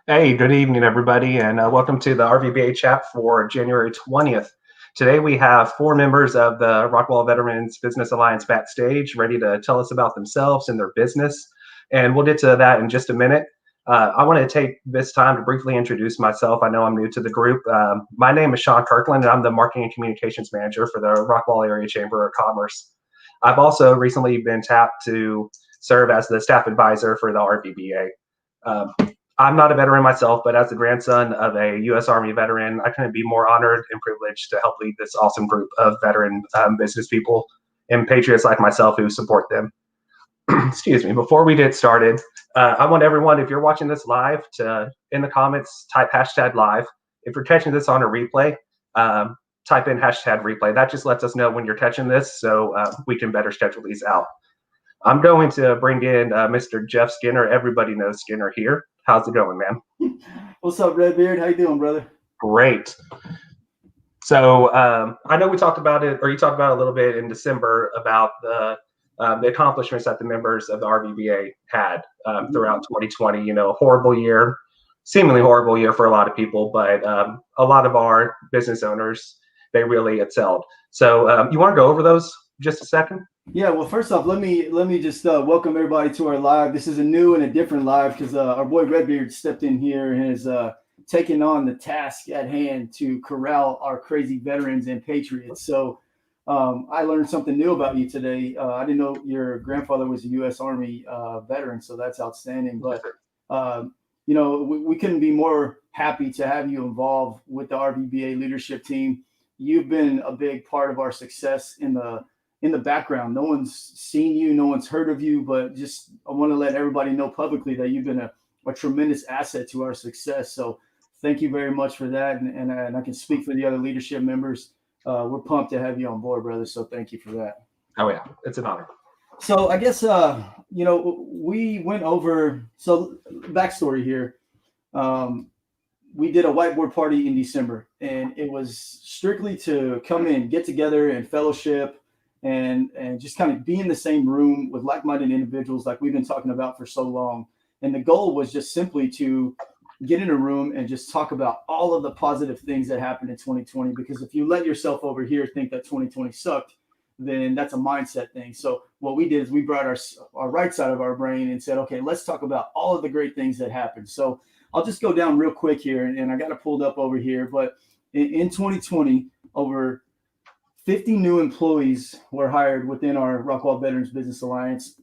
Hey, good evening, everybody, and welcome to the RVBA chat for January 20th. Today, we have four members of the Rockwall Veterans Business Alliance backstage ready to tell us about themselves and their business. And we'll get to that in just a minute. I want to take this time to briefly introduce myself. I know I'm new to the group. My name is Sean Kirkland, and I'm the Marketing and Communications Manager for the Rockwall Area Chamber of Commerce. I've also recently been tapped to serve as the staff advisor for the RVBA. I'm not a veteran myself, but as the grandson of a U.S. Army veteran, I couldn't be more honored and privileged to help lead this awesome group of veteran business people and patriots like myself who support them. Excuse me. Before we get started, I want everyone, if you're watching this live, to in the comments type hashtag live. If you're catching this on a replay, type in hashtag replay. That just lets us know when you're catching this, so we can better schedule these out. I'm going to bring in Mr. Jeff Skinner. Everybody knows Skinner here. How's it going, man? What's up, Redbeard? How you doing, brother? Great. So I know we talked about it, or you talked about it a little bit in December about the accomplishments that the members of the RVBA had throughout 2020. You know, horrible year, seemingly horrible year for a lot of people, but a lot of our business owners, they really excelled. So you want to go over those just a second? Yeah, well, first off, let me just welcome everybody to our live. This is a new and a different live because our boy Redbeard stepped in here and has taken on the task at hand to corral our crazy veterans and patriots. So I learned something new about you today. I didn't know your grandfather was a U.S. Army veteran, so that's outstanding. But you know, we couldn't be more happy to have you involved with the RVBA leadership team. You've been a big part of our success in the background. No one's seen you, no one's heard of you, but just I want to let everybody know publicly that you've been a tremendous asset to our success. So thank you very much for that. And I can speak for the other leadership members. We're pumped to have you on board, brother. So thank you for that. Oh yeah, it's an honor. So I guess, you know, we went over, so backstory here. We did a whiteboard party in December, and it was strictly to come in, get together and fellowship, and just kind of be in the same room with like-minded individuals like we've been talking about for so long. And the goal was just simply to get in a room and just talk about all of the positive things that happened in 2020. Because if you let yourself over here think that 2020 sucked, then that's a mindset thing. So what we did is we brought our right side of our brain and said, okay, let's talk about all of the great things that happened. So I'll just go down real quick here, and I got it pulled up over here. But in 2020, over 50 new employees were hired within our Rockwall Veterans Business Alliance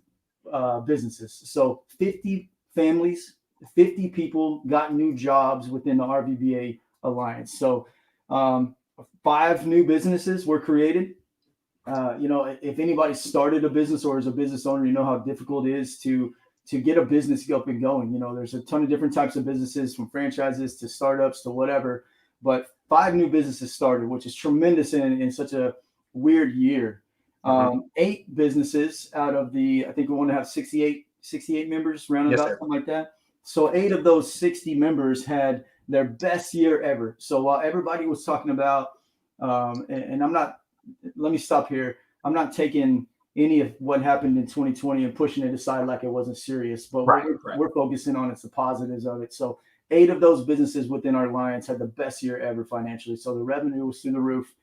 businesses. So 50 families, 50 people got new jobs within the RVBA Alliance. So 5 new businesses were created. You know, if anybody started a business or is a business owner, you know how difficult it is to get a business up and going. You know, there's a ton of different types of businesses, from franchises to startups to whatever. But 5 new businesses started, which is tremendous in such a weird year. 8 businesses out of the, I think we want to have 68 members, round about, something like that. So 8 of those 60 members had their best year ever. So while everybody was talking about, and I'm not, let me stop here. I'm not taking any of what happened in 2020 and pushing it aside like it wasn't serious, but we're focusing on the positives of it. So 8 of those businesses within our alliance had the best year ever financially. So the revenue was through the roof.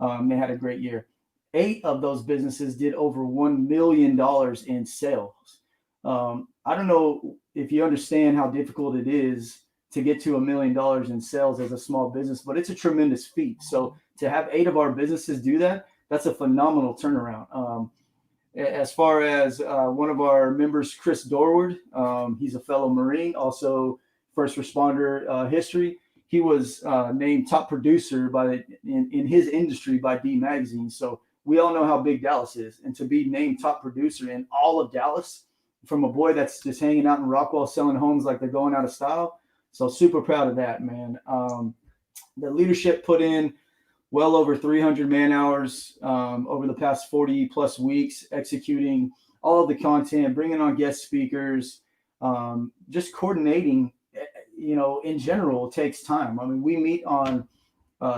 They had a great year. 8 of those businesses did over $1 million in sales. I don't know if you understand how difficult it is to get to $1 million in sales as a small business, but it's a tremendous feat. So to have 8 of our businesses do that, that's a phenomenal turnaround. As far as one of our members, Chris Dorward, he's a fellow Marine, also first responder history. He was named top producer in his industry by D Magazine. So we all know how big Dallas is. And to be named top producer in all of Dallas from a boy that's just hanging out in Rockwall selling homes like they're going out of style. So super proud of that, man. The leadership put in well over 300 man hours over the past 40 plus weeks, executing all of the content, bringing on guest speakers, just coordinating. You know, in general, it takes time. I mean, we meet on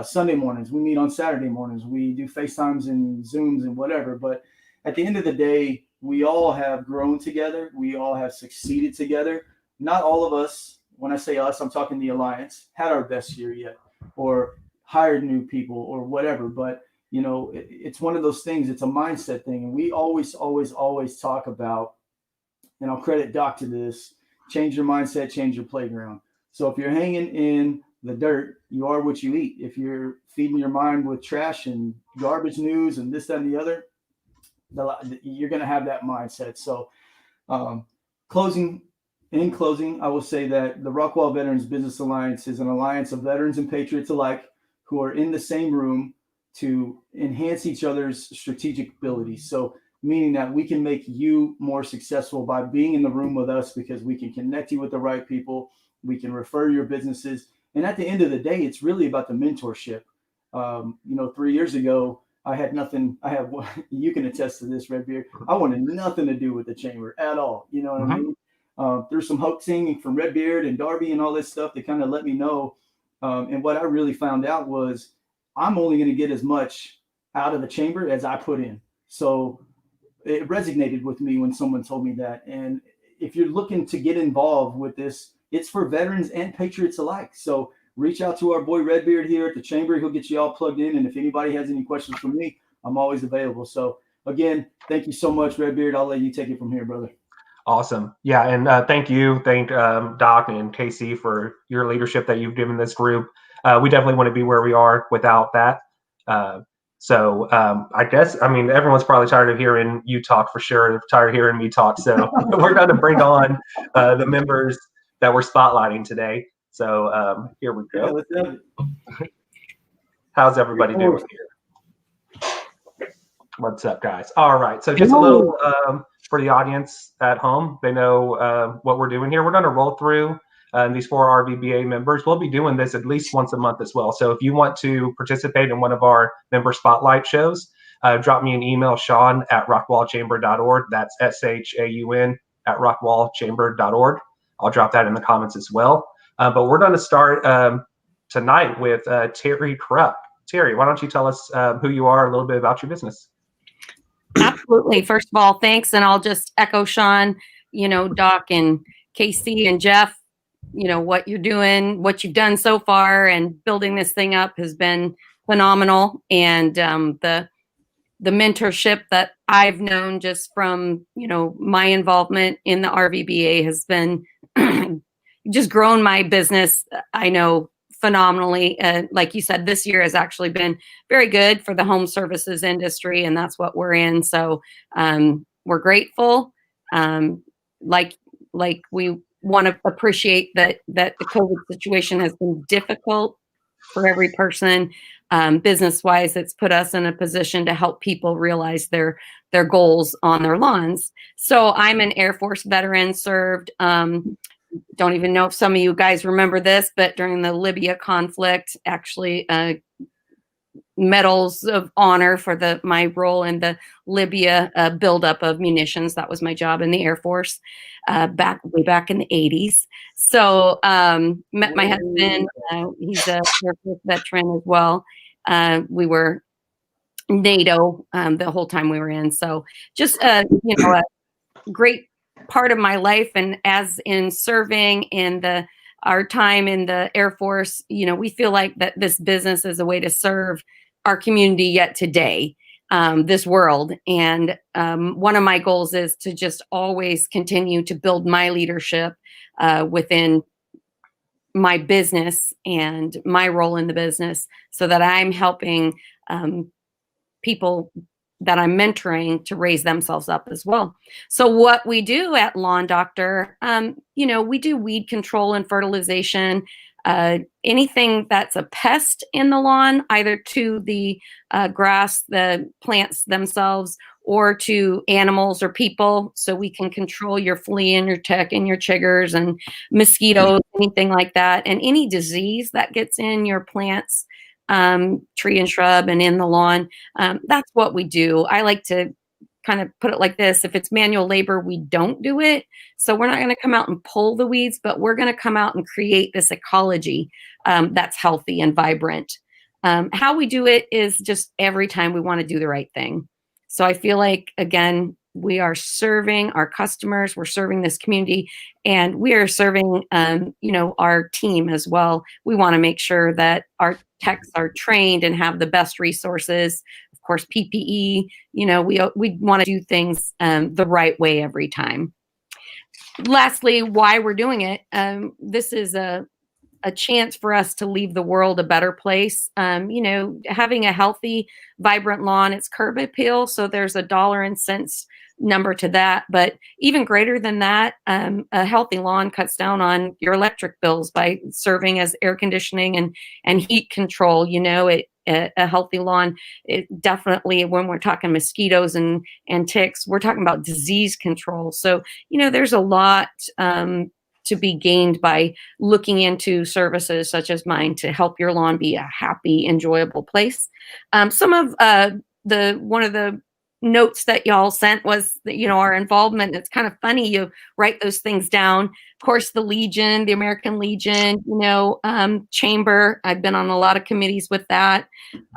Sunday mornings, we meet on Saturday mornings, we do FaceTimes and Zooms and whatever. But at the end of the day, we all have grown together. We all have succeeded together. Not all of us when I say us, I'm talking the Alliance, had our best year yet, or hired new people or whatever. But, it's one of those things, it's a mindset thing. And we always, always, always talk about, and I'll credit Doc to this, change your mindset, change your playground. So if you're hanging in the dirt, you are what you eat. If you're feeding your mind with trash and garbage news and this, that, and the other, you're going to have that mindset. So, um, in closing, I will say that the Rockwall Veterans Business Alliance is an alliance of veterans and patriots alike who are in the same room to enhance each other's strategic abilities. So, meaning that we can make you more successful by being in the room with us, because we can connect you with the right people. We can refer your businesses. And at the end of the day, it's really about the mentorship. 3 years ago, I had nothing. You can attest to this, Redbeard. I wanted nothing to do with the chamber at all. You know what I mean? There's some hoaxing from Redbeard and Darby and all this stuff that kind of let me know. And what I really found out was I'm only going to get as much out of the chamber as I put in. So it resonated with me when someone told me that. And if you're looking to get involved with this, it's for veterans and patriots alike. So reach out to our boy Redbeard here at the chamber. He'll get you all plugged in. And if anybody has any questions for me, I'm always available. So again, thank you so much, Redbeard. I'll let you take it from here, brother. Awesome. Yeah. And thank you. Thank Doc and Casey for your leadership that you've given this group. We definitely want to be where we are without that. So I guess, everyone's probably tired of hearing you talk for sure, tired of hearing me talk. So we're going to bring on the members that we're spotlighting today. So here we go. Yeah, how's everybody doing here? What's up, guys? All right. So just a little for the audience at home, they know what we're doing here. We're going to roll through these 4 RVBA members. We'll be doing this at least once a month as well. So if you want to participate in one of our member spotlight shows, drop me an email, Sean@rockwallchamber.org. That's SHAUN @rockwallchamber.org. I'll drop that in the comments as well. But we're going to start tonight with Terry Krupp. Terry, why don't you tell us who you are, a little bit about your business? Absolutely. First of all, thanks. And I'll just echo Sean, Doc and Casey and Jeff, what you're doing, what you've done so far, and building this thing up has been phenomenal. And the mentorship that I've known just from, my involvement in the RVBA has been just grown my business, I know, phenomenally. Like you said, this year has actually been very good for the home services industry, and that's what we're in. So we're grateful. Like we want to appreciate that the COVID situation has been difficult for every person. Business-wise, it's put us in a position to help people realize their goals on their lawns. So I'm an Air Force veteran, served. Don't even know if some of you guys remember this, but during the Libya conflict, actually medals of honor for my role in the Libya buildup of munitions. That was my job in the Air Force way back in the 80s. So met my husband. He's a Air Force veteran as well. We were NATO the whole time we were in. So just a great part of my life. And as in serving in our time in the Air Force, we feel like that this business is a way to serve our community yet today, this world. And one of my goals is to just always continue to build my leadership within my business and my role in the business, so that I'm helping people that I'm mentoring to raise themselves up as well. So what we do at Lawn Doctor, we do weed control and fertilization, anything that's a pest in the lawn, either to the grass, the plants themselves, or to animals or people. So we can control your flea and your tick and your chiggers and mosquitoes, anything like that. And any disease that gets in your plants, tree and shrub and in the lawn. That's what we do. I like to kind of put it like this. If it's manual labor, we don't do it. So we're not going to come out and pull the weeds, but we're going to come out and create this ecology that's healthy and vibrant. How we do it is just every time we want to do the right thing. So I feel like, again, we are serving our customers, we're serving this community, and we are serving, our team as well. We want to make sure that our techs are trained and have the best resources. Of course, PPE. We want to do things the right way every time. Lastly, why we're doing it. This is a chance for us to leave the world a better place. Having a healthy, vibrant lawn, it's curb appeal. So there's a dollar and cents number to that. But even greater than that, a healthy lawn cuts down on your electric bills by serving as air conditioning and heat control. A healthy lawn, it definitely, when we're talking mosquitoes and ticks, we're talking about disease control. So, there's a lot to be gained by looking into services such as mine to help your lawn be a happy, enjoyable place. Some of one of the notes that y'all sent was our involvement. It's kind of funny, you write those things down. Of course, the Legion, the American Legion, Chamber. I've been on a lot of committees with that.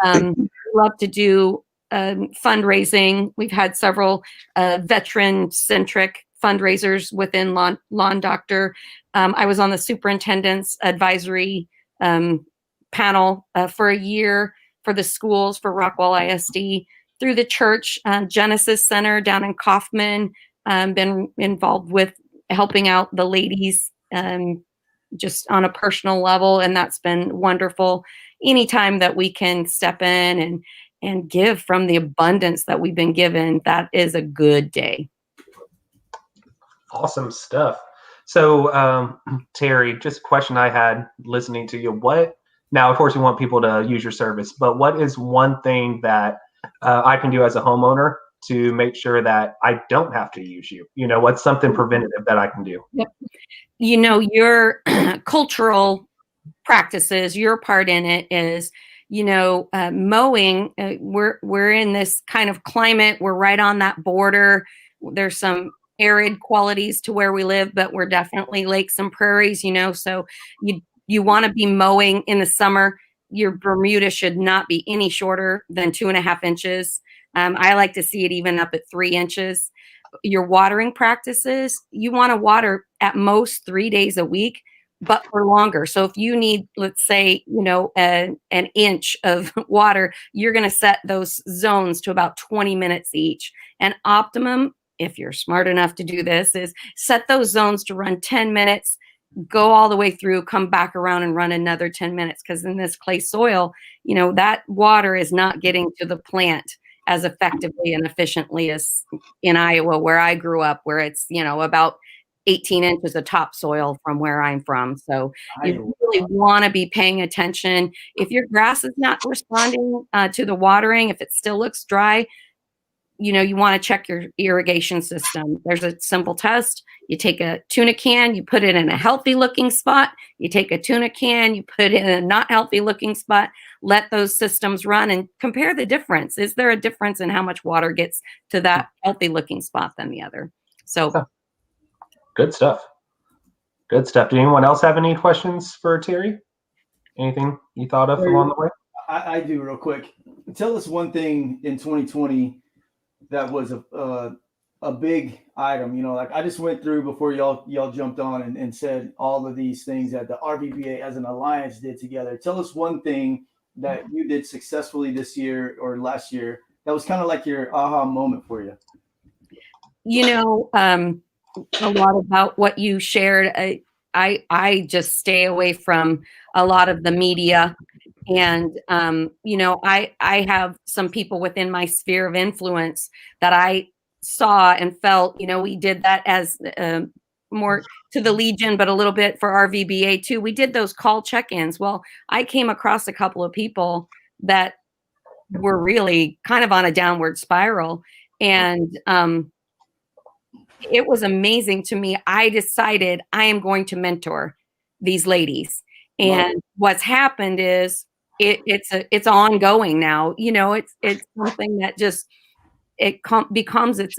Love to do fundraising. We've had several veteran-centric fundraisers within Lawn Doctor. I was on the superintendent's advisory panel for a year for the schools for Rockwall ISD, through the church Genesis Center down in Kaufman. Been involved with helping out the ladies just on a personal level, and that's been wonderful. Anytime that we can step in and give from the abundance that we've been given, that is a good day. Awesome stuff. So, Terry, just a question I had listening to you. Now, of course, we want people to use your service, but what is one thing that I can do as a homeowner to make sure that I don't have to use you? What's something preventative that I can do? Yep. Your cultural practices, your part in it is, mowing. We're in this kind of climate. We're right on that border. There's some arid qualities to where we live, but we're definitely lakes and prairies, so you want to be mowing in the summer. Your Bermuda should not be any shorter than 2.5 inches. I like to see it even up at 3 inches. Your watering practices, you want to water at most 3 days a week, but for longer. So if you need, let's say, an inch of water, you're going to set those zones to about 20 minutes each. And optimum, if you're smart enough to do this, is set those zones to run 10 minutes, go all the way through, come back around and run another 10 minutes. Because in this clay soil, that water is not getting to the plant as effectively and efficiently as in Iowa, where I grew up, where it's, about 18 inches of topsoil from where I'm from. So you really want to be paying attention. If your grass is not responding to the watering, if it still looks dry, you want to check your irrigation system. There's a simple test. You take a tuna can, you put it in a healthy looking spot. You take a tuna can, you put it in a not healthy looking spot. Let those systems run and compare the difference. Is there a difference in how much water gets to that healthy looking spot than the other? So good stuff. Good stuff. Did anyone else have any questions for Terry? Anything you thought of along the way? I do real quick. Tell us one thing in 2020 that was a big item. Like I just went through before y'all jumped on and said all of these things that the RVBA as an alliance did together. Tell us one thing that you did successfully this year or last year that was kind of like your aha moment for you. A lot about what you shared. I just stay away from a lot of the media. And, I have some people within my sphere of influence that I saw and felt, we did that as more to the Legion, but a little bit for RVBA too. We did those call check-ins. Well, I came across a couple of people that were really kind of on a downward spiral. And it was amazing to me. I decided I am going to mentor these ladies. And what's happened is it's ongoing now. It's something that just becomes its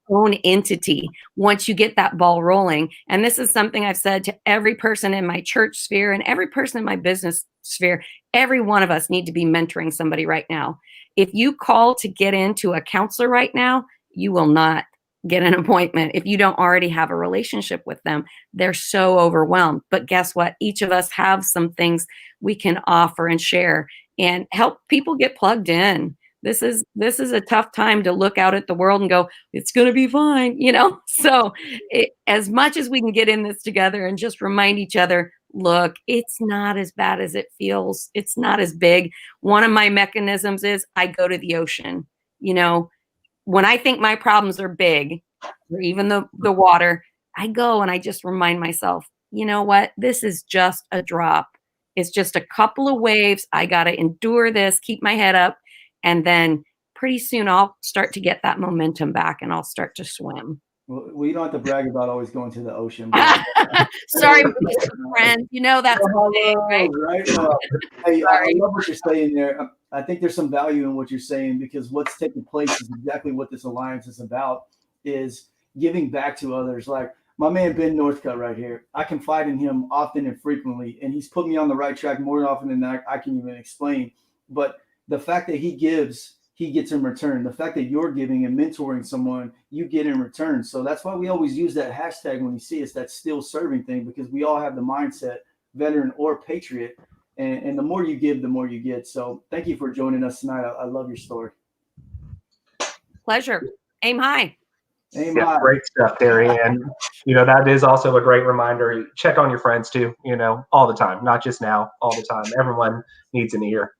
own entity once you get that ball rolling. And this is something I've said to every person in my church sphere and every person in my business sphere. Every one of us need to be mentoring somebody right now. If you call to get into a counselor right now, you will not get an appointment. If you don't already have a relationship with them, they're so overwhelmed. But guess what? Each of us have some things we can offer and share and help people get plugged in. This is a tough time to look out at the world and go, it's going to be fine, So as much as we can get in this together and just remind each other, look, it's not as bad as it feels. It's not as big. One of my mechanisms is I go to the ocean. When I think my problems are big, or even the water, I go and I just remind myself, you know what? This is just a drop. It's just a couple of waves. I got to endure this, keep my head up. And then pretty soon I'll start to get that momentum back and I'll start to swim. Well, you don't have to brag about always going to the ocean. Sorry, friends. That's the thing, right? Hey, I love what you're saying there. I think there's some value in what you're saying, because what's taking place is exactly what this alliance is about, is giving back to others. Like my man, Ben Northcutt right here, I confide in him often and frequently, and he's put me on the right track more often than I can even explain. But the fact that he gives, he gets in return. The fact that you're giving and mentoring someone, you get in return. So that's why we always use that hashtag when you see us, that still serving thing, because we all have the mindset, veteran or patriot. And the more you give, the more you get. So thank you for joining us tonight. I love your story. Pleasure. Aim high. Aim high. Great stuff, Terry. And, that is also a great reminder. Check on your friends too, all the time, not just now, all the time. Everyone needs an ear.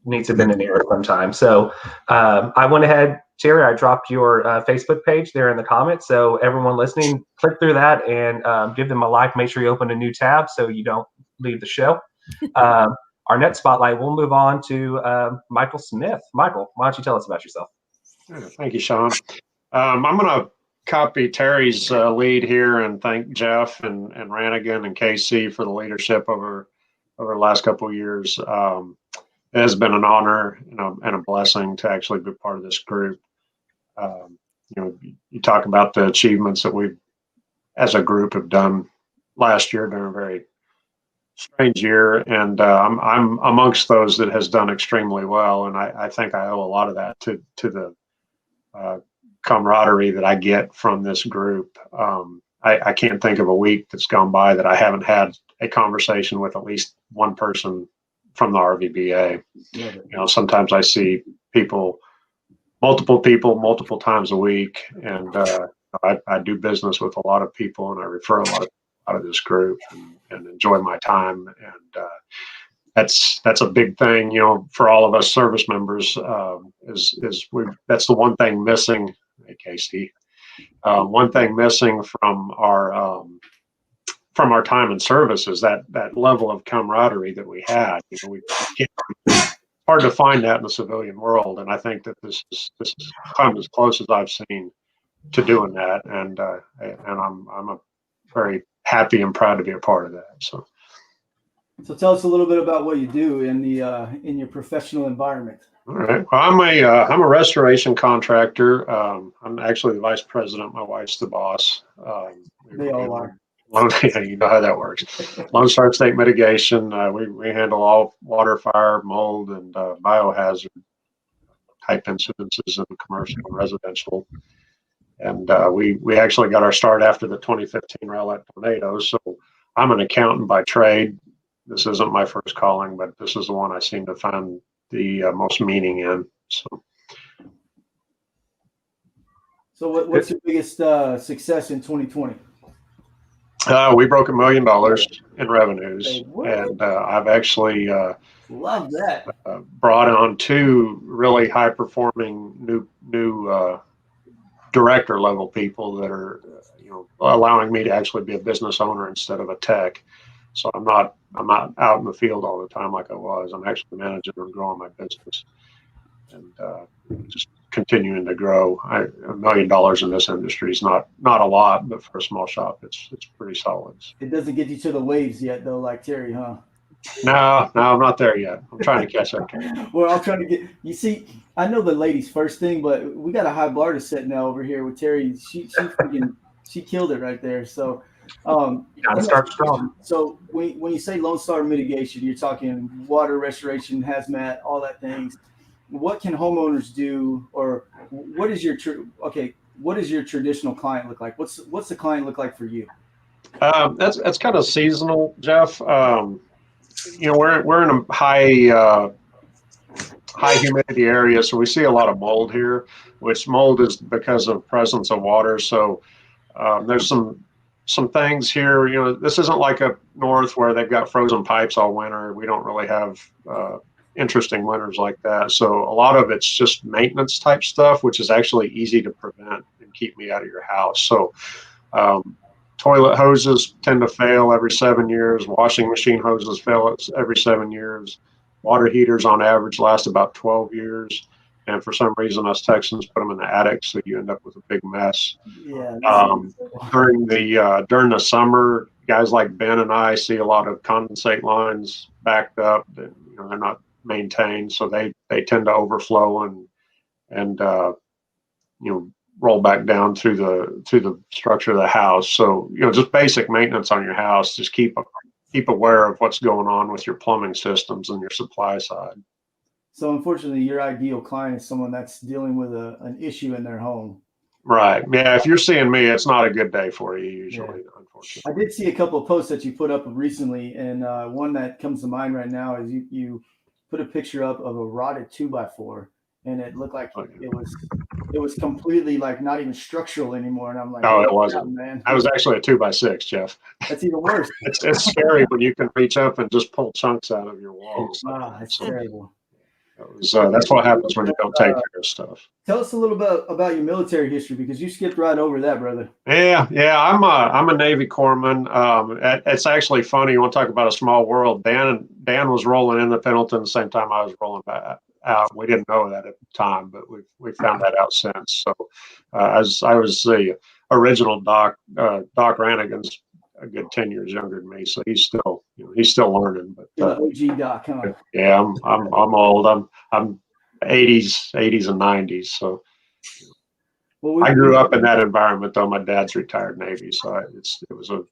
Needs to have been an ear sometime. So I went ahead, Terry, I dropped your Facebook page there in the comments. So everyone listening, click through that and give them a like. Make sure you open a new tab so you don't leave the show. Our next spotlight, we'll move on to Michael Smith. Michael, why don't you tell us about yourself? Thank you, Sean. I'm going to copy Terry's lead here and thank Jeff and Rannigan and KC for the leadership over the last couple of years. It has been an honor, and a blessing to actually be part of this group. You talk about the achievements that we, as a group, have done last year during a very strange year, and I'm amongst those that has done extremely well, and I think I owe a lot of that to the camaraderie that I get from this group. I can't think of a week that's gone by that I haven't had a conversation with at least one person from the RVBA. Sometimes I see multiple people, multiple times a week, and I do business with a lot of people, and I refer a lot out of this group and enjoy my time. And that's a big thing, for all of us service members. That's the one thing missing. Hey, Casey, one thing missing from our time in service is that level of camaraderie that we had. Hard to find that in the civilian world, and I think that this is come as close as I've seen to doing that, and I'm very happy and proud to be a part of that. So tell us a little bit about what you do in your professional environment. All right. Well, I'm a restoration contractor. I'm actually the vice president. My wife's the boss. They all are. You know how that works. Lone Star State Mitigation. We handle all water, fire, mold, and biohazard type incidences in commercial and residential. And we actually got our start after the 2015 Rowlett tornadoes. So I'm an accountant by trade. This isn't my first calling, but this is the one I seem to find the most meaning in. So what's your biggest success in 2020? We broke $1 million in revenues, and I've actually love that. Brought on 2 really high-performing new director level people that are allowing me to actually be a business owner instead of a tech. So I'm not out in the field all the time like I was. I'm actually managing and growing my business, and just continuing to grow. $1 million in this industry is not a lot, but for a small shop, it's pretty solid. It doesn't get you to the waves yet, though, like Terry, huh? No, I'm not there yet. I'm trying to catch up. Well, I'm trying to get. You see, I know the ladies first thing, but we got a high bar to set now over here with Terry. She killed it right there. So. Gotta start strong. So when you say Lone Star Mitigation, you're talking water restoration, hazmat, all that things. What can homeowners do, or what is your okay? what does your traditional client look like? What's the client look like for you? That's kind of seasonal, Jeff. We're in a high humidity area, so we see a lot of mold here, which mold is because of presence of water. So there's some things here. This isn't like up north where they've got frozen pipes all winter. We don't really have interesting winters like that. So a lot of it's just maintenance type stuff, which is actually easy to prevent and keep me out of your house. So toilet hoses tend to fail every 7 years. Washing machine hoses fail every 7 years. Water heaters on average last about 12 years. And for some reason, us Texans put them in the attic, so you end up with a big mess. Yeah. During the summer, guys like Ben and I see a lot of condensate lines backed up that they're not maintained, so they tend to overflow and roll back down through the structure of the house. So just basic maintenance on your house. Just keep aware of what's going on with your plumbing systems and your supply side. So unfortunately, your ideal client is someone that's dealing with an issue in their home. Right. Yeah. If you're seeing me, it's not a good day for you usually, unfortunately. I did see a couple of posts that you put up recently, and one that comes to mind right now is you put a picture up of a rotted 2x4, and it looked like it was completely like not even structural anymore. And I'm like, oh, it wasn't, man. I was actually a 2x6, Jeff. That's even worse. It's scary when you can reach up and just pull chunks out of your walls. That's terrible. That's what happens when you don't take care of stuff. Tell us a little bit about your military history, because you skipped right over that, brother. Yeah. I'm a Navy corpsman. It's actually funny. You want to talk about a small world? Dan was rolling in the Pendleton the same time I was rolling back out. We didn't know that at the time, but we found that out since. So as I was the original Doc Rannigan's a good 10 years younger than me, so he's still learning. But OG Doc, huh? Yeah, I'm old. I'm 80s and 90s. So I grew up in that environment, though. My dad's retired Navy, so it was a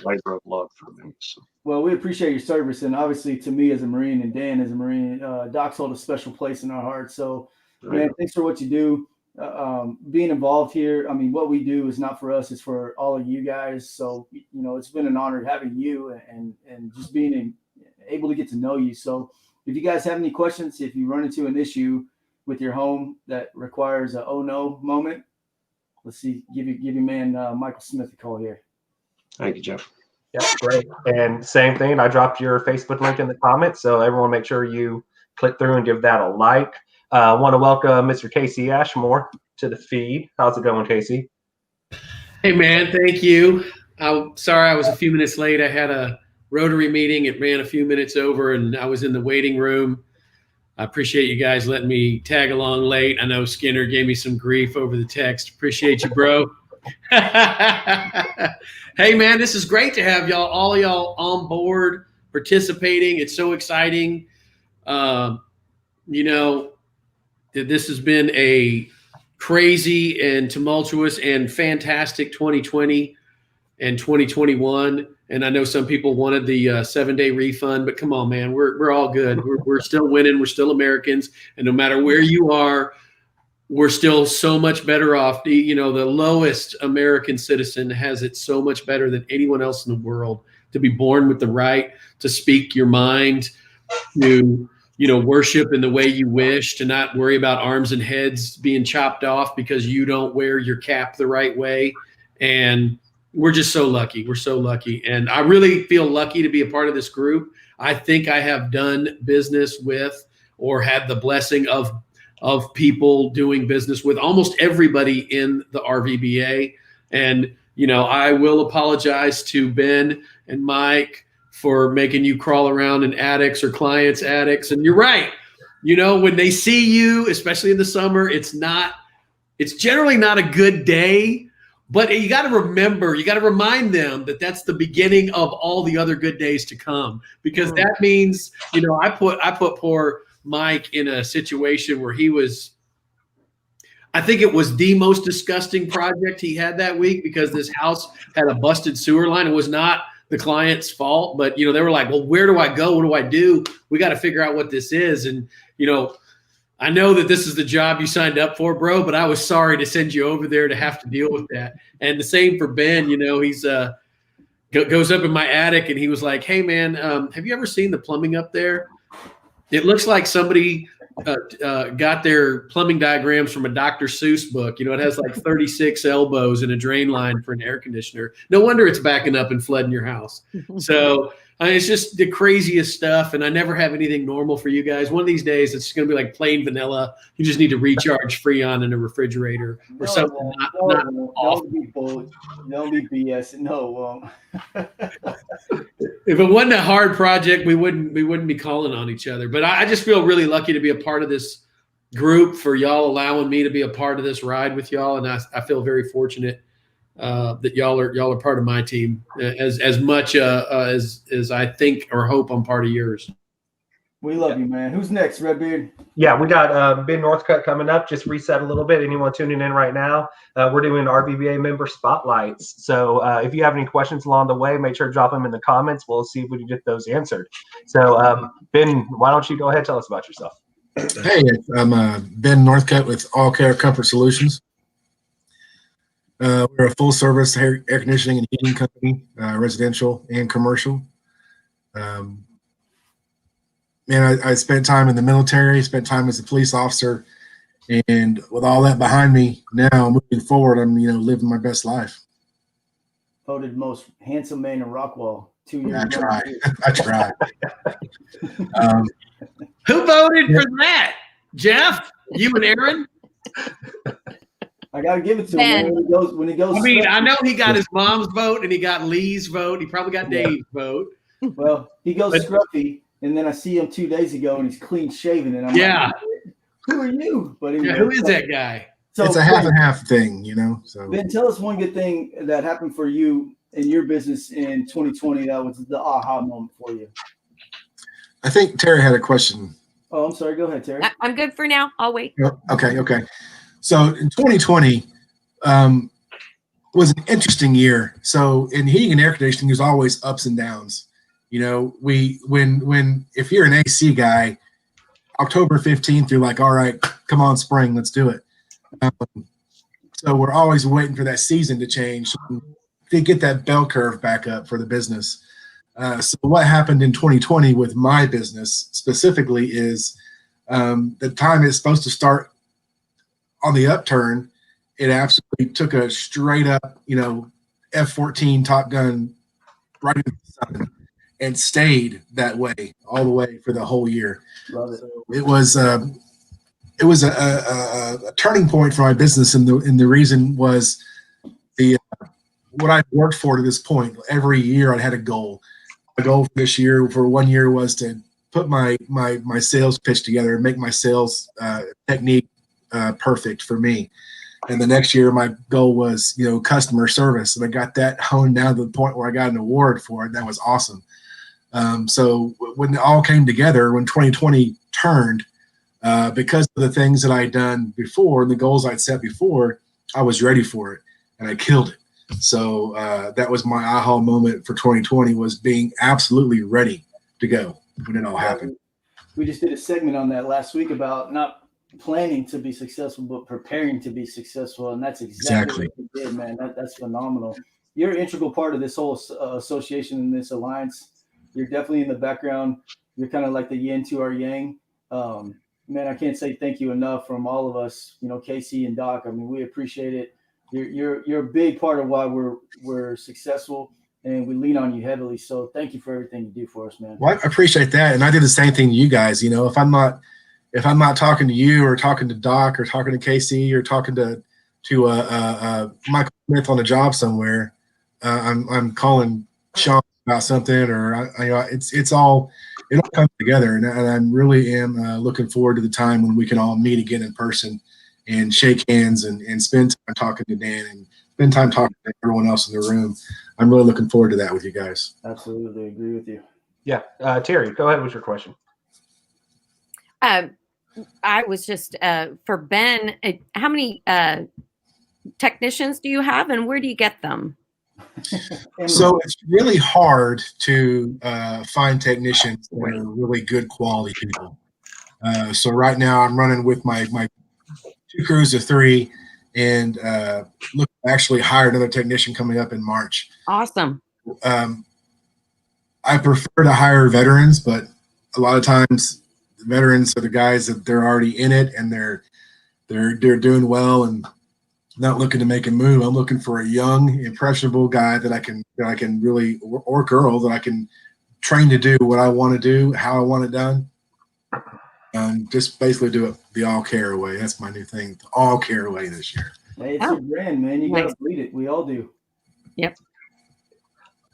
labor of love for me. So. Well, we appreciate your service, and obviously to me as a Marine and Dan as a Marine, Doc's hold a special place in our hearts. So, man, thanks for what you do. Being involved here. I mean, what we do is not for us, it's for all of you guys. So, it's been an honor having you and just being able to get to know you. So if you guys have any questions, if you run into an issue with your home that requires a oh no moment, let's see, give your man Michael Smith a call here. Thank you, Jeff. Yeah, great. And same thing, I dropped your Facebook link in the comments, so everyone make sure you click through and give that a like. I want to welcome Mr. Casey Ashmore to the feed. How's it going, Casey? Hey, man, thank you. I'm sorry I was a few minutes late. I had a Rotary meeting. It ran a few minutes over, and I was in the waiting room. I appreciate you guys letting me tag along late. I know Skinner gave me some grief over the text. Appreciate you, bro. Hey, man, this is great to have all of y'all on board participating. It's so exciting. This has been a crazy and tumultuous and fantastic 2020 and 2021. And I know some people wanted the 7-day refund, but come on, man, we're all good. We're still winning. We're still Americans. And no matter where you are, we're still so much better off. The lowest American citizen has it so much better than anyone else in the world to be born with the right to speak your mind, to worship in the way you wish, to not worry about arms and heads being chopped off because you don't wear your cap the right way. And we're just so lucky. We're so lucky. And I really feel lucky to be a part of this group. I think I have done business with or had the blessing of people doing business with almost everybody in the RVBA. And, I will apologize to Ben and Mike for making you crawl around in attics or clients' attics. And you're right. When they see you, especially in the summer, it's generally not a good day, but you got to remind them that that's the beginning of all the other good days to come, because that means, I put poor Mike in a situation where I think it was the most disgusting project he had that week, because this house had a busted sewer line. It was not the client's fault, but they were like, well, where do I go? What do I do? We got to figure out what this is. And I know that this is the job you signed up for, bro, but I was sorry to send you over there to have to deal with that. And the same for Ben. You know, he's goes up in my attic and he was like, hey, man, have you ever seen the plumbing up there? It looks like somebody got their plumbing diagrams from a Dr. Seuss book. You know, it has like 36 elbows and a drain line for an air conditioner. No wonder it's backing up and flooding your house. So it's just the craziest stuff. And I never have anything normal for you guys. One of these days, it's going to be like plain vanilla. You just need to recharge Freon in a refrigerator or something. Don't be bold. Don't be BS. No. If it wasn't a hard project, we wouldn't be calling on each other. But I just feel really lucky to be a part of this group, for y'all allowing me to be a part of this ride with y'all, and I feel very fortunate that y'all are part of my team as much as I think or hope I'm part of yours. We love you, man. Who's next, Redbeard? Yeah, we got Ben Northcutt coming up. Just reset a little bit. Anyone tuning in right now, we're doing RVBA member spotlights. So if you have any questions along the way, make sure to drop them in the comments. We'll see if we can get those answered. So Ben, why don't you go ahead and tell us about yourself? Hey, I'm Ben Northcutt with All Care Comfort Solutions. We're a full-service air conditioning and heating company, residential and commercial. I spent time in the military, spent time as a police officer, and with all that behind me, now moving forward, I'm living my best life. Voted most handsome man in Rockwall 2 years ago. I tried. Who voted for that? Jeff? You and Aaron? I gotta give it to him when he goes. I mean, I know he got his mom's vote and he got Lee's vote. He probably got Dave's vote. Well, he goes scruffy. And then I see him 2 days ago, and he's clean shaven, and I'm like, "Who are you?" But anyway, who is that guy? So it's a half and half thing, So Ben, tell us one good thing that happened for you in your business in 2020. That was the aha moment for you. I think Terry had a question. Oh, I'm sorry. Go ahead, Terry. I'm good for now. I'll wait. Okay. So in 2020 was an interesting year. So in heating and air conditioning, there's always ups and downs. If you're an AC guy, October 15th, you're like, all right, come on, spring, let's do it. So we're always waiting for that season to change to get that bell curve back up for the business. So what happened in 2020 with my business specifically is the time it's supposed to start on the upturn, it absolutely took a straight up, F-14 Top Gun right into the sun. And stayed that way all the way for the whole year. Love it. It was a turning point for my business, and the reason was what I worked for to this point. Every year I had a goal. My goal for this year, for 1 year, was to put my sales pitch together and make my sales technique perfect for me. And the next year, my goal was customer service, and I got that honed down to the point where I got an award for it. That was awesome. So when it all came together, when 2020 turned, because of the things that I'd done before and the goals I'd set before, I was ready for it and I killed it. So that was my aha moment for 2020, was being absolutely ready to go when it all happened. We just did a segment on that last week about not planning to be successful, but preparing to be successful. And that's exactly what you did, man. That's phenomenal. You're an integral part of this whole association and this alliance. You're definitely in the background. You're kind of like the yin to our yang. Man, I can't say thank you enough from all of us, Casey and Doc. I mean, we appreciate it. You're a big part of why we're successful, and we lean on you heavily. So thank you for everything you do for us, man. Well, I appreciate that. And I did the same thing to you guys. If I'm not talking to you or talking to Doc or talking to Casey or talking to Michael Smith on a job somewhere, I'm calling Sean about something, or it all comes together, and I really am looking forward to the time when we can all meet again in person and shake hands and spend time talking to Dan and spend time talking to everyone else in the room. I'm really looking forward to that with you guys. Absolutely agree with you. Yeah, Terry, go ahead with your question. I was just for Ben. How many technicians do you have, and where do you get them? So it's really hard to find technicians that are really good quality people. So right now I'm running with my 2 crews of 3, and look, actually hire another technician coming up in March. Awesome. I prefer to hire veterans, but a lot of times the veterans are the guys that they're already in it and they're doing well and not looking to make a move. I'm looking for a young, impressionable guy that I can really, or girl that I can train to do what I want to do, how I want it done. Just basically do it the all care way. That's my new thing, the all care way this year. Hey, it's your brand, man. You gotta bleed it. We all do. Yep.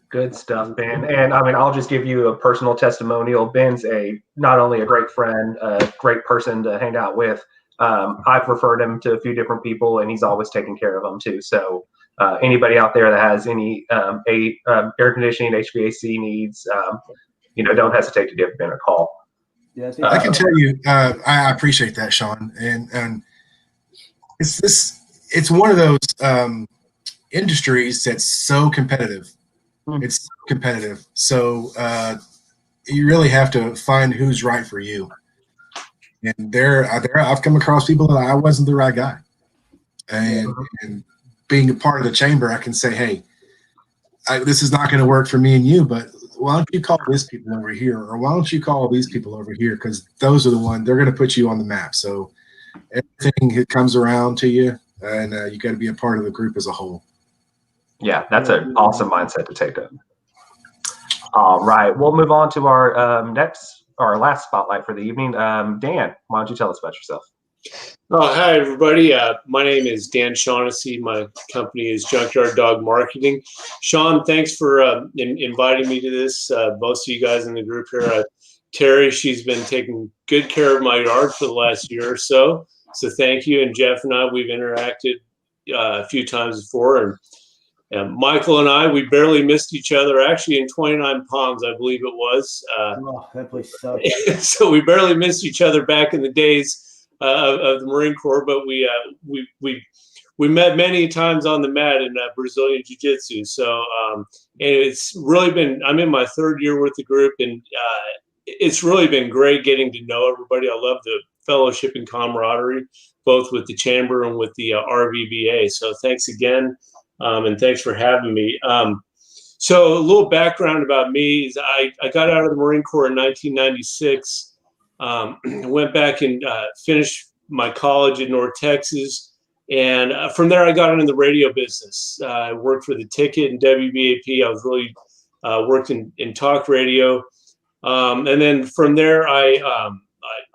Good stuff, Ben. And I mean, I'll just give you a personal testimonial. Ben's not only a great friend, a great person to hang out with. I've referred him to a few different people, and he's always taking care of them too. So anybody out there that has any air conditioning, HVAC needs, don't hesitate to give Ben a call. Yeah, I can tell you, I appreciate that, Sean, and it's one of those industries that's so competitive. It's so competitive, so you really have to find who's right for you. And I've come across people that I wasn't the right guy, and being a part of the chamber, I can say, hey, this is not going to work for me and you, but why don't you call these people over here, or why don't you call these people over here, because those are the ones, they're going to put you on the map. So everything comes around to you, and you got to be a part of the group as a whole. Yeah, that's an awesome mindset to take up. All right, we'll move on to our last spotlight for the evening. Dan, why don't you tell us about yourself? Hi, everybody. My name is Dan Shaughnessy. My company is Junkyard Dog Marketing. Sean, thanks for inviting me to this. Most of you guys in the group here. Terry, she's been taking good care of my yard for the last year or so. So thank you. And Jeff and I, we've interacted a few times before. And Michael and I, we barely missed each other, actually in 29 Palms, I believe it was. That place sucks. So we barely missed each other back in the days of the Marine Corps, but we met many times on the mat in Brazilian Jiu-Jitsu. So and it's really been, I'm in my 3rd year with the group, and it's really been great getting to know everybody. I love the fellowship and camaraderie, both with the chamber and with the RVBA. So thanks again. And thanks for having me. So a little background about me is I got out of the Marine Corps in 1996. Went back and finished my college in North Texas. And from there, I got into the radio business. I worked for the Ticket and WBAP. I was really worked in talk radio. And then from there, I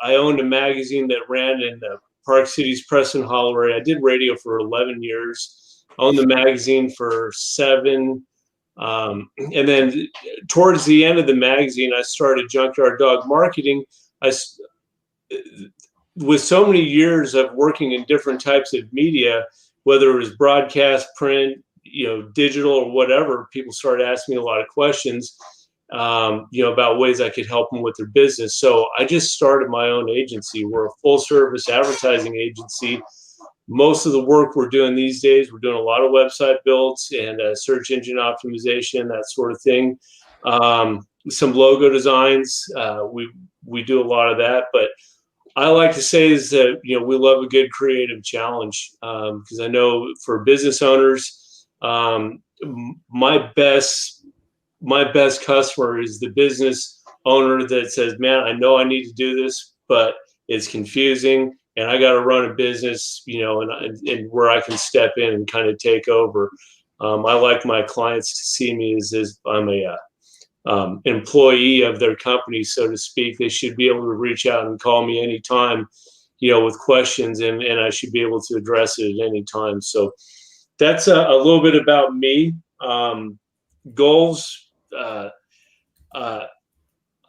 owned a magazine that ran in the Park Cities, Preston Hollow area. I did radio for 11 years. Owned the magazine for 7. And then towards the end of the magazine, I started Junkyard Dog Marketing. With so many years of working in different types of media, whether it was broadcast, print, digital, or whatever, people started asking me a lot of questions, about ways I could help them with their business. So I just started my own agency. We're a full service advertising agency. Most of the work we're doing these days, we're doing a lot of website builds and search engine optimization, that sort of thing. Some logo designs. We do a lot of that, but I like to say is that, we love a good creative challenge, because I know for business owners, my best customer is the business owner that says, man, I know I need to do this, but it's confusing. And I got to run a business, and where I can step in and kind of take over. I like my clients to see me as I'm a employee of their company, so to speak. They should be able to reach out and call me anytime, with questions, and I should be able to address it at any time. So that's a little bit about me. Goals.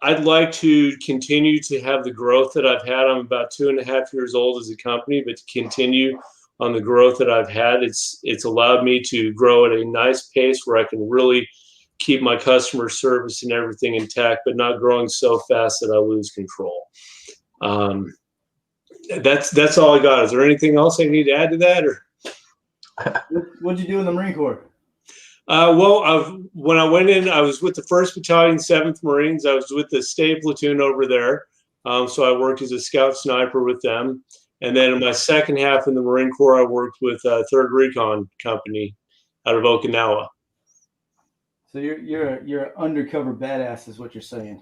I'd like to continue to have the growth that I've had. I'm about 2.5 years old as a company, but to continue on the growth that I've had, it's allowed me to grow at a nice pace where I can really keep my customer service and everything intact, but not growing so fast that I lose control. That's all I got. Is there anything else I need to add to that? Or What'd you do in the Marine Corps? When I went in, I was with the 1st Battalion, 7th Marines. I was with the State Platoon over there. So I worked as a scout sniper with them. And then in my second half in the Marine Corps, I worked with 3rd Recon Company out of Okinawa. So you're an undercover badass, is what you're saying.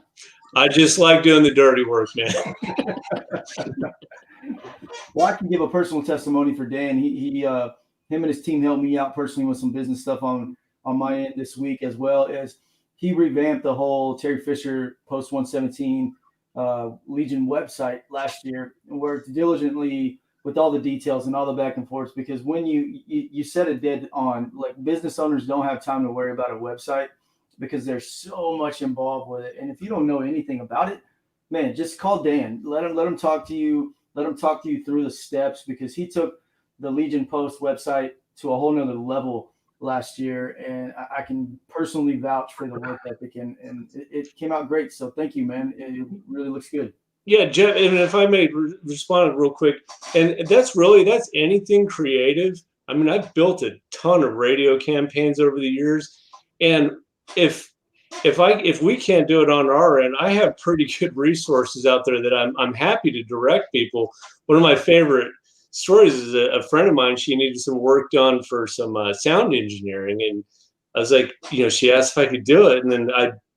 I just like doing the dirty work, man. Well, I can give a personal testimony for Dan. Him and his team helped me out personally with some business stuff on my end this week, as well as he revamped the whole Terry Fisher Post 117 Legion website last year, and worked diligently with all the details and all the back and forths, because when you set it dead on, like, business owners don't have time to worry about a website because there's so much involved with it. And if you don't know anything about it, man, just call Dan. Let him talk to you. Let him talk to you through the steps, because he took the Legion Post website to a whole nother level last year. And I can personally vouch for the work ethic, and it came out great. So thank you, man. It really looks good. Yeah, Jeff, and if I may respond real quick, and that's anything creative. I mean, I've built a ton of radio campaigns over the years, and if we can't do it on our end, I have pretty good resources out there that I'm happy to direct people. One of my favorite stories is a friend of mine. She needed some work done for some sound engineering, and I was like, she asked if I could do it, and then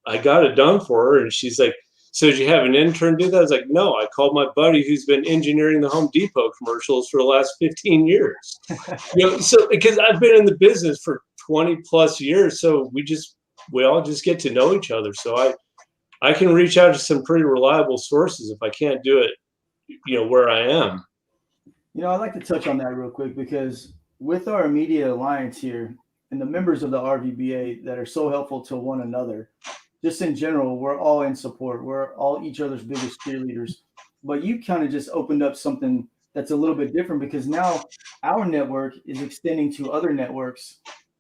I got it done for her, and she's like, "So did you have an intern do that?" I was like, "No, I called my buddy who's been engineering the Home Depot commercials for the last 15 years." So because I've been in the business for 20 plus years, so we all just get to know each other. So I can reach out to some pretty reliable sources if I can't do it, where I am. I'd like to touch on that real quick, because with our immediate alliance here and the members of the RVBA that are so helpful to one another, just in general, we're all in support. We're all each other's biggest cheerleaders. But you kind of just opened up something that's a little bit different, because now our network is extending to other networks,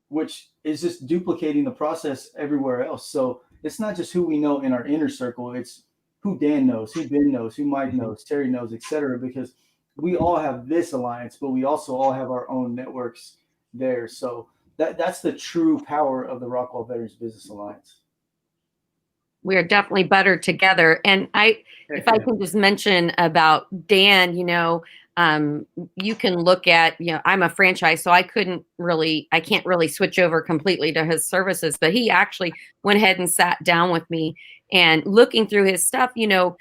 which is just duplicating the process everywhere else. So it's not just who we know in our inner circle. It's who Dan knows, who Ben knows, who Mike knows, Terry knows, etc. Because we all have this alliance, but we also all have our own networks there. So that's the true power of the Rockwall Veterans Business Alliance. We are definitely better together. And if I can just mention about Dan, you can look at, I'm a franchise, so I can't really switch over completely to his services, but he actually went ahead and sat down with me, and looking through his stuff, you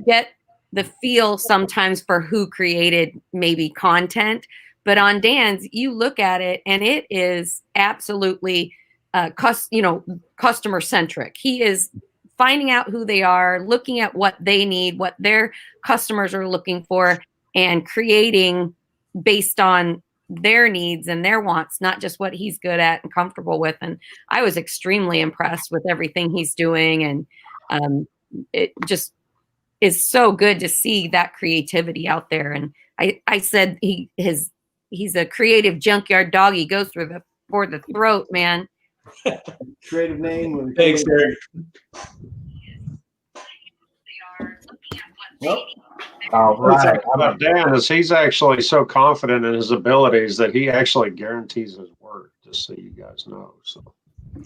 get the feel sometimes for who created maybe content, but on Dan's, you look at it and it is absolutely customer centric. He is finding out who they are, looking at what they need, what their customers are looking for, and creating based on their needs and their wants, not just what he's good at and comfortable with. And I was extremely impressed with everything he's doing. And it just is so good to see that creativity out there. And I said he's a creative junkyard dog. He goes for the throat, man. Creative name. Thanks, Eric. Yep. All right. About Dan is he's actually so confident in his abilities that he actually guarantees his word, just so you guys know. So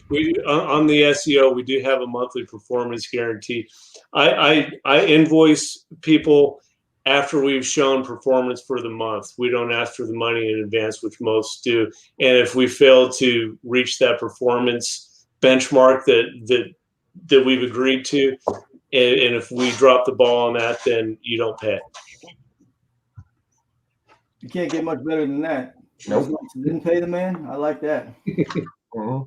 We on the SEO, we do have a monthly performance guarantee. I invoice people after we've shown performance for the month. We don't ask for the money in advance, which most do. And if we fail to reach that performance benchmark that we've agreed to, and if we drop the ball on that, then you don't pay. You can't get much better than that. Nope. Didn't pay the man. I like that. Mm-hmm.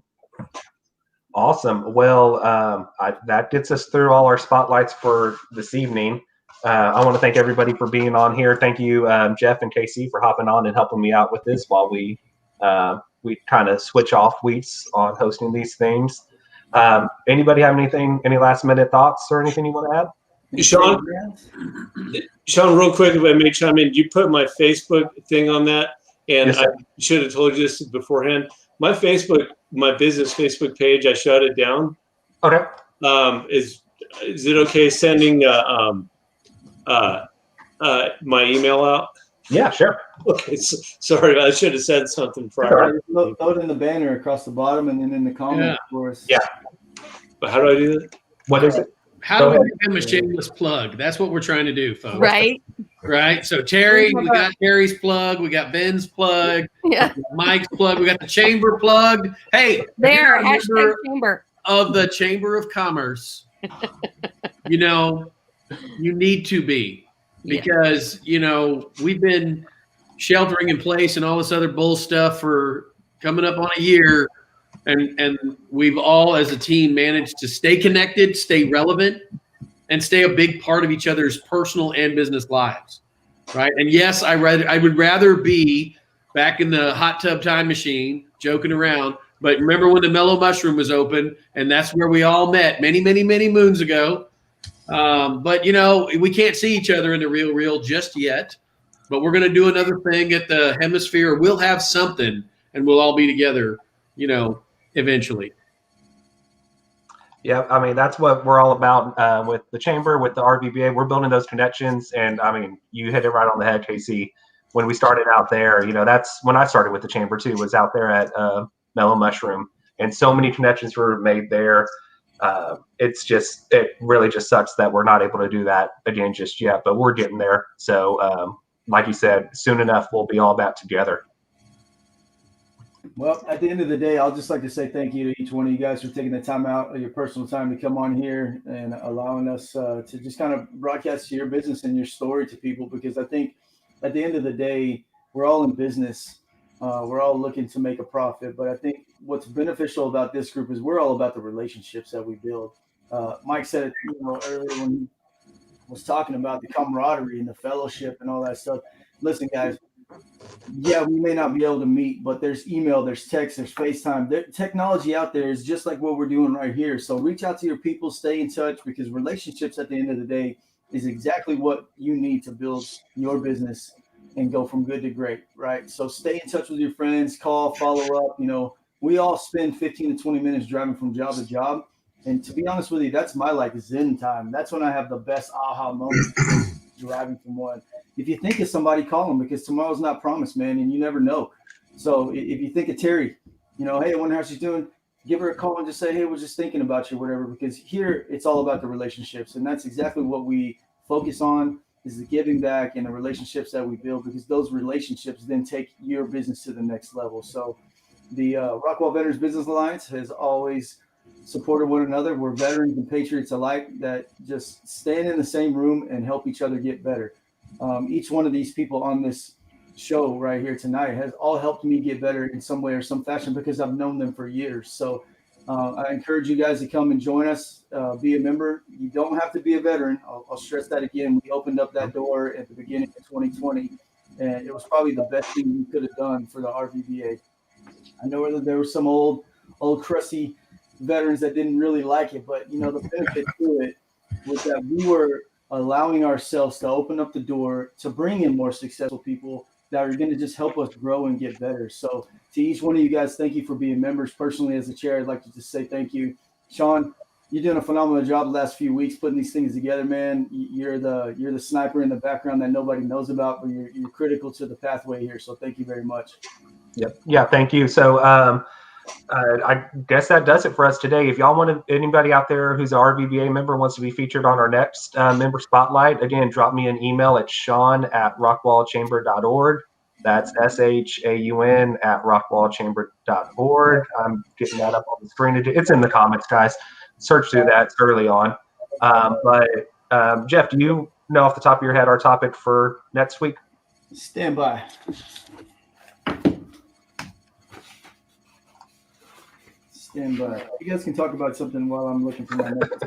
Awesome. Well, that gets us through all our spotlights for this evening. I want to thank everybody for being on here. Thank you, Jeff and Casey, for hopping on and helping me out with this while we kind of switch off weeks on hosting these things. Anybody have any last minute thoughts or anything you want to add? Sean, real quick, if I may chime in, you put my Facebook thing on that, and yes, I should have told you this beforehand. My business Facebook page, I shut it down. Okay. Is it okay sending my email out? Yeah, sure. Okay, sorry, I should have said something prior. Throw it in the banner across the bottom and then in the comments for us. Yeah. But how do I do that? What is it? How do we become a shameless plug? That's what we're trying to do, folks. Right? Right. So Terry, we got Terry's plug, we got Ben's plug, Yeah. Mike's plug, we got the chamber plug. Hey, There, if you're a member #chamber. of the Chamber of Commerce, you know, you need to be, because we've been sheltering in place and all this other bull stuff for coming up on a year, and we've all as a team managed to stay connected, stay relevant, and stay a big part of each other's personal and business lives, right? And yes, I would rather be back in the hot tub time machine joking around, but remember when the Mellow Mushroom was open, and that's where we all met many, many, many moons ago. But we can't see each other in the real just yet, but we're going to do another thing at the Hemisphere. We'll have something and we'll all be together, eventually. Yeah, I mean, that's what we're all about with the chamber, with the RVBA. We're building those connections, and I mean, you hit it right on the head, Casey. When we started out there, that's when I started with the chamber too, was out there at Mellow Mushroom, and so many connections were made there. It really just sucks that we're not able to do that again just yet, but we're getting there. So, like you said, soon enough, we'll be all back together. Well, at the end of the day, I'll just like to say thank you to each one of you guys for taking the time out of your personal time to come on here and allowing us to just kind of broadcast your business and your story to people, because I think at the end of the day, we're all in business. We're all looking to make a profit. But I think what's beneficial about this group is we're all about the relationships that we build. Mike said it earlier when he was talking about the camaraderie and the fellowship and all that stuff. Listen, guys. Yeah, we may not be able to meet, but there's email, there's text, there's FaceTime. Technology out there is just like what we're doing right here. So reach out to your people, stay in touch, because relationships at the end of the day is exactly what you need to build your business and go from good to great, right? So stay in touch with your friends, call, follow up. We all spend 15 to 20 minutes driving from job to job. And to be honest with you, that's my Zen time. That's when I have the best aha moment driving from one. If you think of somebody, call them, because tomorrow's not promised, man, and you never know. So if you think of Terry, hey, I wonder how she's doing, give her a call and just say, hey, we're just thinking about you, whatever, because here it's all about the relationships. And that's exactly what we focus on, is the giving back and the relationships that we build, because those relationships then take your business to the next level. So the Rockwall Veterans Business Alliance has always supported one another. We're veterans and patriots alike that just stand in the same room and help each other get better. Each one of these people on this show right here tonight has all helped me get better in some way or some fashion, because I've known them for years. So I encourage you guys to come and join us, be a member. You don't have to be a veteran. I'll stress that again. We opened up that door at the beginning of 2020, and it was probably the best thing we could have done for the RVBA. I know that there were some old crusty veterans that didn't really like it, but the benefit to it was that we were allowing ourselves to open up the door to bring in more successful people that are going to just help us grow and get better. So to each one of you guys, thank you for being members. Personally, as a chair, I'd like to just say thank you. Sean, you're doing a phenomenal job the last few weeks putting these things together, man. You're the sniper in the background that nobody knows about, but you're critical to the pathway here. So thank you very much. Yep. Yeah, thank you. So I guess that does it for us today. If y'all want anybody out there who's an RVBA member wants to be featured on our next member spotlight, again, drop me an email at sean@rockwallchamber.org. That's SHAUN@rockwallchamber.org. I'm getting that up on the screen. It's in the comments, guys. Search through that. It's early on. But Jeff, do you know off the top of your head our topic for next week? Stand by. Stand by. You guys can talk about something while I'm looking for my notes.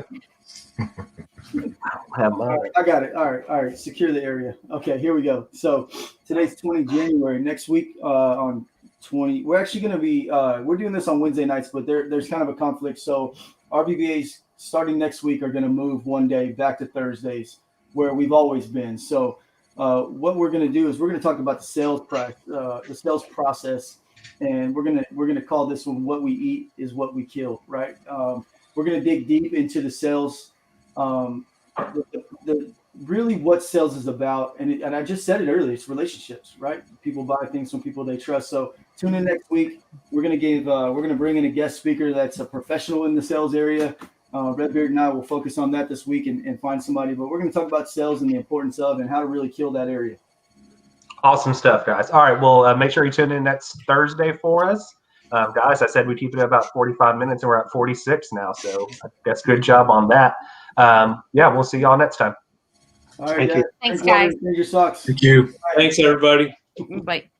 All right, I got it. All right. Secure the area. Okay, here we go. So today's 20 January. Next week on 20, we're actually going to be we're doing this on Wednesday nights, but there's kind of a conflict. So RVBAs starting next week are going to move one day back to Thursdays, where we've always been. So what we're going to do is we're going to talk about the sales process. And we're gonna call this one "What We Eat is What We Kill." Right? We're gonna dig deep into the sales, really what sales is about. And I just said it earlier. It's relationships, right? People buy things from people they trust. So tune in next week. We're gonna bring in a guest speaker that's a professional in the sales area. Redbeard and I will focus on that this week and find somebody. But we're going to talk about sales and the importance of and how to really kill that area. Awesome stuff, guys. All right, well, make sure you tune in next Thursday for us. Guys, I said we keep it at about 45 minutes, and we're at 46 now, so that's good job on that. Yeah, we'll see y'all next time. All right, Thank you. Thanks, Drink water, guys. change your socks. Thank you. Thanks, everybody. Bye.